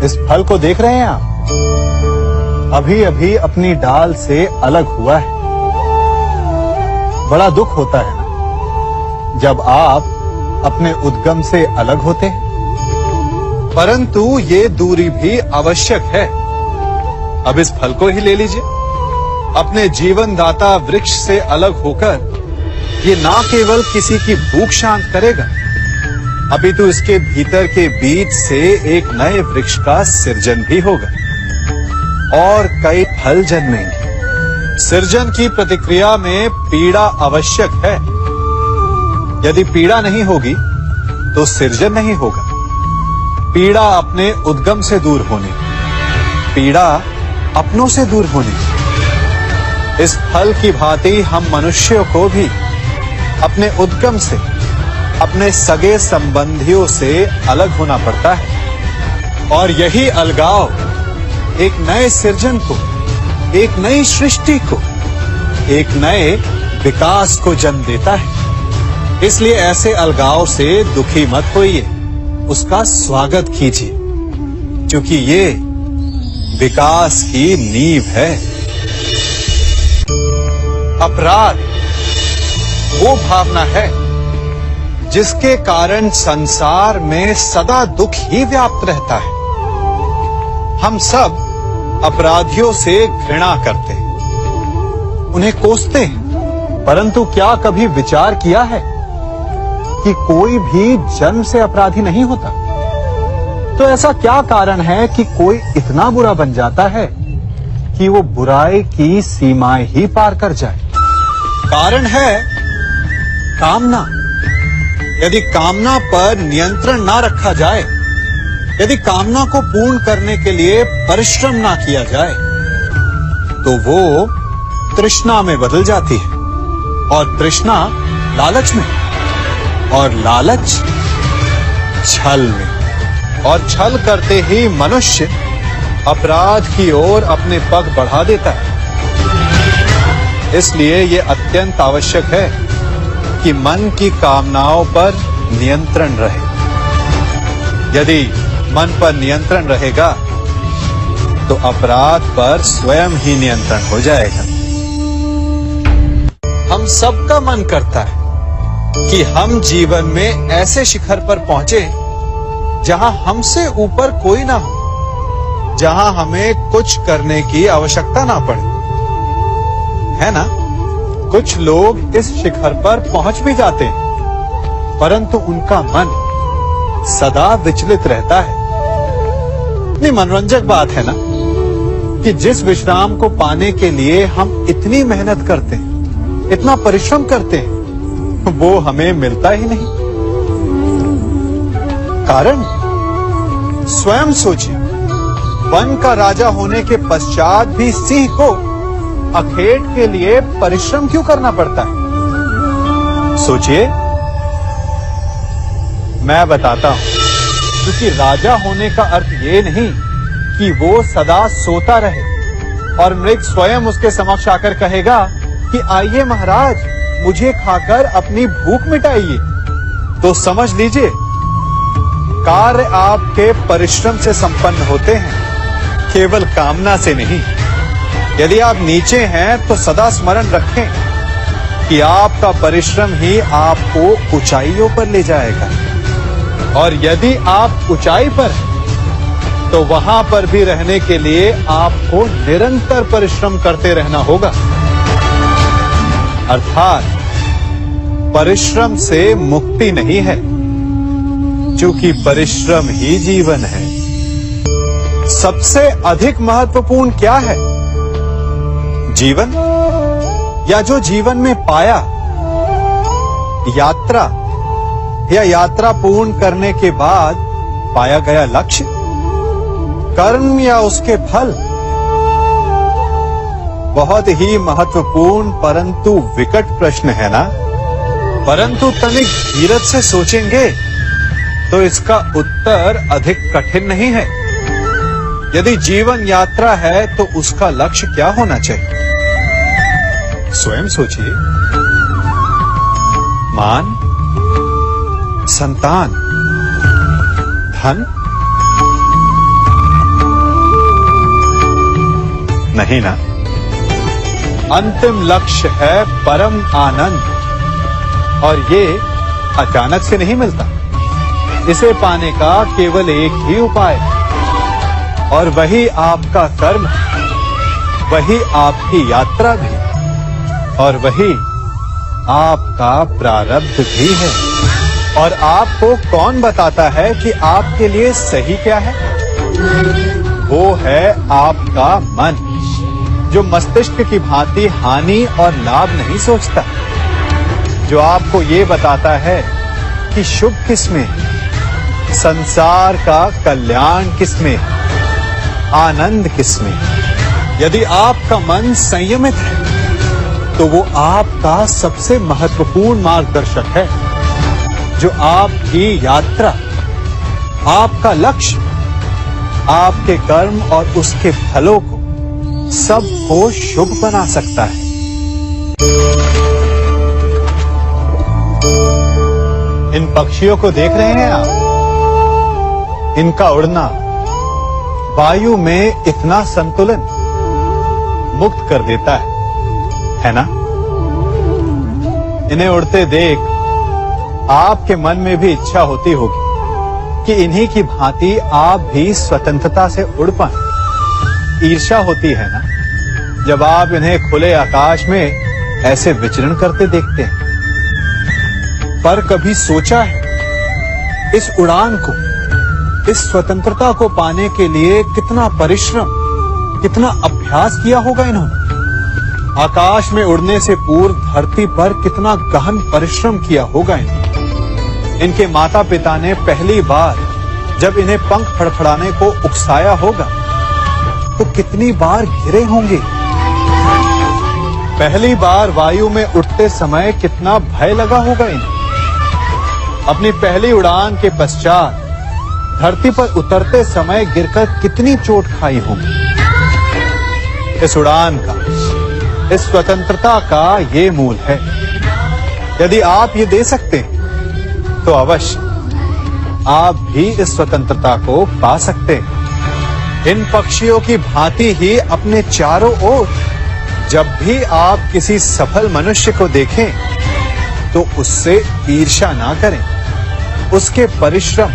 इस फल को देख रहे हैं आप? अभी अभी अपनी डाल से अलग हुआ है। बड़ा दुख होता है ना जब आप अपने उद्गम से अलग होते हैं, परंतु ये दूरी भी आवश्यक है। अब इस फल को ही ले लीजिए। अपने जीवनदाता वृक्ष से अलग होकर ये ना केवल किसी की भूख शांत करेगा, अपितु इसके भीतर के बीज से एक नए वृक्ष का सृजन भी होगा और कई फल जन्मेंगे। सृजन की प्रतिक्रिया में पीड़ा आवश्यक है। यदि पीड़ा नहीं होगी तो सृजन नहीं होगा। पीड़ा अपने उद्गम से दूर होने, पीड़ा अपनों से दूर होने। इस फल की भांति हम मनुष्यों को भी अपने उद्गम से, अपने सगे संबंधियों से अलग होना पड़ता है और यही अलगाव एक नए सृजन को, एक नई सृष्टि को, एक नए विकास को जन्म देता है। इसलिए ऐसे अलगाव से दुखी मत होइए, उसका स्वागत कीजिए, क्योंकि ये विकास की नींव है। अपराध वो भावना है जिसके कारण संसार में सदा दुख ही व्याप्त रहता है। हम सब अपराधियों से घृणा करते हैं, उन्हें कोसते हैं, परंतु क्या कभी विचार किया है कि कोई भी जन्म से अपराधी नहीं होता? तो ऐसा क्या कारण है कि कोई इतना बुरा बन जाता है कि वो बुराई की सीमाएं ही पार कर जाए? कारण है कामना। यदि कामना पर नियंत्रण ना रखा जाए, यदि कामना को पूर्ण करने के लिए परिश्रम ना किया जाए, तो वो तृष्णा में बदल जाती है और तृष्णा लालच में, और लालच छल में, और छल करते ही मनुष्य अपराध की ओर अपने पग बढ़ा देता है। इसलिए ये अत्यंत आवश्यक है कि मन की कामनाओं पर नियंत्रण रहे। यदि मन पर नियंत्रण रहेगा तो अपराध पर स्वयं ही नियंत्रण हो जाएगा। हम सबका मन करता है कि हम जीवन में ऐसे शिखर पर पहुंचे जहां हमसे ऊपर कोई ना हो, जहां हमें कुछ करने की आवश्यकता ना पड़े, है ना? कुछ लोग इस शिखर पर पहुंच भी जाते हैं, परंतु उनका मन सदा विचलित रहता है। इतनी मनोरंजक बात है ना कि जिस विश्राम को पाने के लिए हम इतनी मेहनत करते हैं, इतना परिश्रम करते हैं, वो हमें मिलता ही नहीं। कारण स्वयं सोचिए, वन का राजा होने के पश्चात भी सिंह को अखेट के लिए परिश्रम क्यों करना पड़ता है? सोचिए। मैं बताता हूं, क्योंकि राजा होने का अर्थ ये नहीं कि वो सदा सोता रहे और मृग स्वयं उसके समक्ष आकर कहेगा कि आइए महाराज, मुझे खाकर अपनी भूख मिटाइए। तो समझ लीजिए, कार्य आपके परिश्रम से संपन्न होते हैं, केवल कामना से नहीं। यदि आप नीचे हैं तो सदा स्मरण रखें कि आपका परिश्रम ही आपको ऊंचाइयों पर ले जाएगा, और यदि आप ऊंचाई पर हैं तो वहां पर भी रहने के लिए आपको निरंतर परिश्रम करते रहना होगा। अर्थात परिश्रम से मुक्ति नहीं है, क्योंकि परिश्रम ही जीवन है। सबसे अधिक महत्वपूर्ण क्या है? जीवन, या जो जीवन में पाया, यात्रा, या यात्रा पूर्ण करने के बाद पाया गया लक्ष्य, कर्म या उसके फल? बहुत ही महत्वपूर्ण परंतु विकट प्रश्न है ना? परंतु तनिक धीरज से सोचेंगे तो इसका उत्तर अधिक कठिन नहीं है। यदि जीवन यात्रा है तो उसका लक्ष्य क्या होना चाहिए? स्वयं सोचिए। मान, संतान, धन, नहीं ना। अंतिम लक्ष्य है परम आनंद, और ये अचानक से नहीं मिलता। इसे पाने का केवल एक ही उपाय है, और वही आपका कर्म है, वही आपकी यात्रा भी, और वही आपका प्रारब्ध भी है। और आपको कौन बताता है कि आपके लिए सही क्या है? वो है आपका मन, जो मस्तिष्क की भांति हानि और लाभ नहीं सोचता, जो आपको ये बताता है कि शुभ किसमें है, संसार का कल्याण किसमें है, आनंद किसमें है। यदि आपका मन संयमित है तो वो आपका सबसे महत्वपूर्ण मार्गदर्शक है, जो आपकी यात्रा, आपका लक्ष्य, आपके कर्म और उसके फलों को सबको शुभ बना सकता है। इन पक्षियों को देख रहे हैं आप? इनका उड़ना वायु में इतना संतुलन मुक्त कर देता है ना? इन्हें उड़ते देख आपके मन में भी इच्छा होती होगी कि इन्हीं की भांति आप भी स्वतंत्रता से उड़ पाएं। ईर्ष्या होती है ना, जब आप इन्हें खुले आकाश में ऐसे विचरण करते देखते हैं। पर कभी सोचा है इस उड़ान को, इस स्वतंत्रता को पाने के लिए कितना परिश्रम, कितना अभ्यास किया होगा इन्होंने? आकाश में उड़ने से पूर्व धरती पर कितना गहन परिश्रम किया होगा इन्होंने। इनके माता पिता ने पहली बार जब इन्हें पंख फड़फड़ाने को उकसाया होगा तो कितनी बार गिरे होंगे। पहली बार वायु में उड़ते समय कितना भय लगा होगा इन्हें। अपनी पहली उड़ान के पश्चात धरती पर उतरते समय गिरकर कितनी चोट खाई होगी। इस उड़ान का, इस स्वतंत्रता का ये मूल है। यदि आप ये दे सकते हैं तो अवश्य आप भी इस स्वतंत्रता को पा सकते हैं। इन पक्षियों की भांति ही अपने चारों ओर जब भी आप किसी सफल मनुष्य को देखें तो उससे ईर्ष्या ना करें, उसके परिश्रम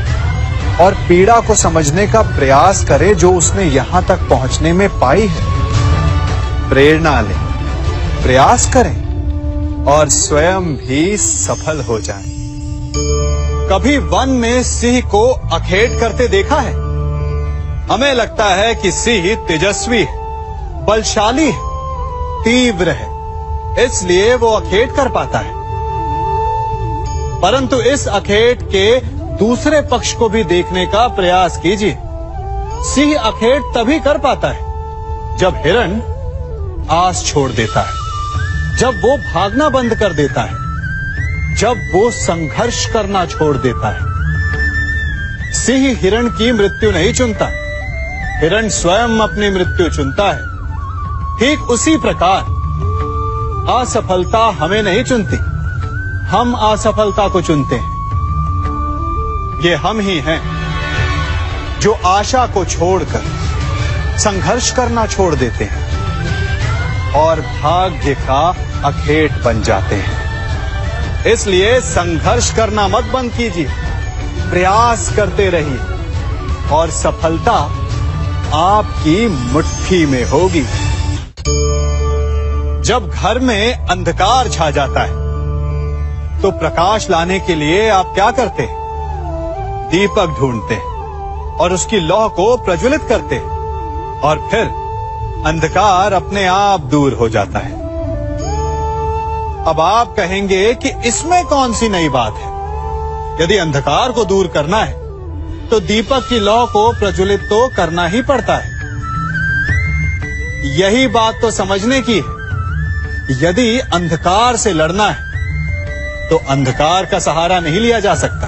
और पीड़ा को समझने का प्रयास करें जो उसने यहां तक पहुंचने में पाई है। प्रेरणा लें, प्रयास करें और स्वयं भी सफल हो जाएं। कभी वन में सिंह को अखेट करते देखा है? हमें लगता है कि सिंह तेजस्वी है, बलशाली है, तीव्र है, इसलिए वो अखेट कर पाता है। परंतु इस अखेट के दूसरे पक्ष को भी देखने का प्रयास कीजिए। सिंह अखेट तभी कर पाता है जब हिरण आस छोड़ देता है, जब वो भागना बंद कर देता है, जब वो संघर्ष करना छोड़ देता है। सिंह हिरण की मृत्यु नहीं चुनता, हिरण स्वयं अपनी मृत्यु चुनता है। ठीक उसी प्रकार असफलता हमें नहीं चुनती, हम असफलता को चुनते हैं। ये हम ही हैं जो आशा को छोड़कर संघर्ष करना छोड़ देते हैं और भाग्य का अखेट बन जाते हैं। इसलिए संघर्ष करना मत बंद कीजिए, प्रयास करते रहिए और सफलता आपकी मुट्ठी में होगी। जब घर में अंधकार छा जाता है तो प्रकाश लाने के लिए आप क्या करते हैं? दीपक ढूंढते हैं और उसकी लौ को प्रज्वलित करते हैं, और फिर अंधकार अपने आप दूर हो जाता है। अब आप कहेंगे कि इसमें कौन सी नई बात है? यदि अंधकार को दूर करना है तो दीपक की लौ को प्रज्वलित तो करना ही पड़ता है। यही बात तो समझने की है। यदि अंधकार से लड़ना है तो अंधकार का सहारा नहीं लिया जा सकता,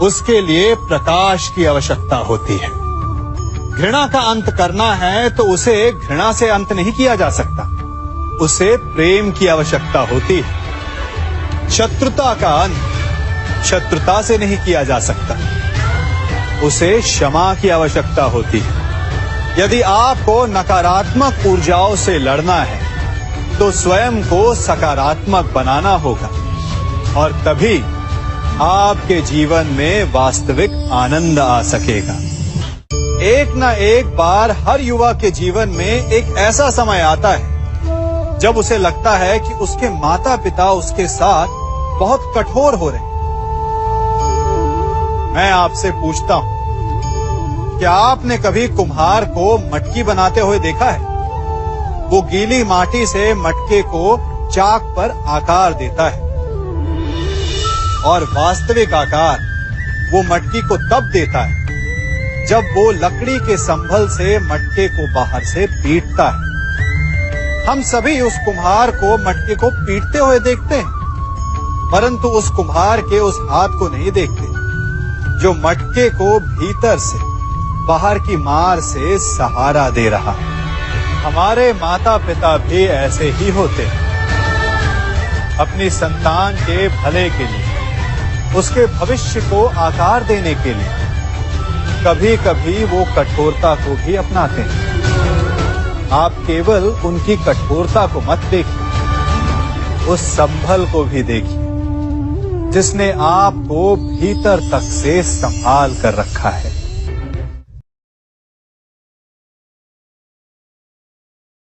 उसके लिए प्रकाश की आवश्यकता होती है। घृणा का अंत करना है तो उसे घृणा से अंत नहीं किया जा सकता, उसे प्रेम की आवश्यकता होती है। शत्रुता का अंत शत्रुता से नहीं किया जा सकता, उसे क्षमा की आवश्यकता होती है। यदि आपको नकारात्मक ऊर्जाओं से लड़ना है तो स्वयं को सकारात्मक बनाना होगा और तभी आपके जीवन में वास्तविक आनंद आ सकेगा। एक न एक बार हर युवा के जीवन में एक ऐसा समय आता है जब उसे लगता है कि उसके माता पिता उसके साथ बहुत कठोर हो रहे हैं। मैं आपसे पूछता हूं, क्या आपने कभी कुम्हार को मटकी बनाते हुए देखा है? वो गीली माटी से मटके को चाक पर आकार देता है और वास्तविक आकार वो मटकी को तब देता है जब वो लकड़ी के संभल से मटके को बाहर से पीटता है। हम सभी उस कुम्हार को मटके को पीटते हुए देखते हैं, परंतु उस कुम्हार के उस हाथ को नहीं देखते जो मटके को भीतर से बाहर की मार से सहारा दे रहा है। हमारे माता पिता भी ऐसे ही होते हैं। अपनी संतान के भले के लिए, उसके भविष्य को आकार देने के लिए कभी कभी वो कठोरता को भी अपनाते हैं। आप केवल उनकी कठोरता को मत देखिए, उस संभल को भी देखिए जिसने आपको भीतर तक से संभाल कर रखा है।